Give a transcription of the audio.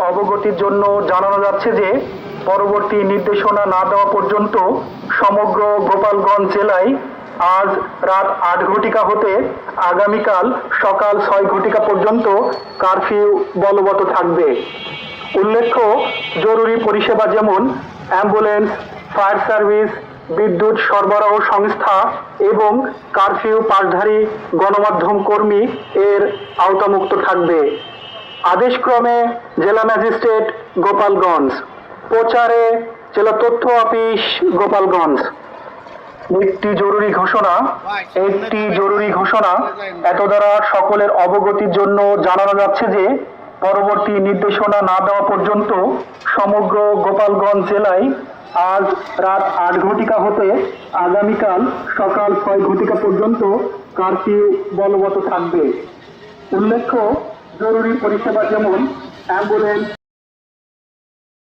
অবগতির জন্য জানানো যাচ্ছে যে পরবর্তী নির্দেশনা না দেওয়া পর্যন্ত সমগ্র গোপালগঞ্জ জেলায় আজ রাত ৮ ঘটিকা হতে আগামীকাল সকাল ৬ ঘটিকা পর্যন্ত কারফিউ বলবৎ থাকবে। উল্লেখ্য, জরুরি পরিষেবা যেমন অ্যাম্বুলেন্স, ফায়ার সার্ভিস, বিদ্যুৎ সরবরাহ সংস্থা এবং কারফিউ পাশধারী গণমাধ্যম কর্মী এর আওতামুক্ত থাকবে। আদেশক্রমে জেলা ম্যাজিস্ট্রেট গোপালগঞ্জ, প্রচারে জেলা তথ্য অফিস গোপালগঞ্জ। একটি জরুরি ঘোষণা এত দ্বারা সকলের অবগতির জন্য জানানো যাচ্ছে যে পরবর্তী নির্দেশনা না দেওয়া পর্যন্ত সমগ্র গোপালগঞ্জ জেলায় আজ রাত ৮ ঘটিকা হতে আগামীকাল সকাল ৬ ঘটিকা পর্যন্ত কারফিউ বলবৎ থাকবে। উল্লেখ্য, জরুরি পরিষেবা যেমন অ্যাম্বুলেন্স,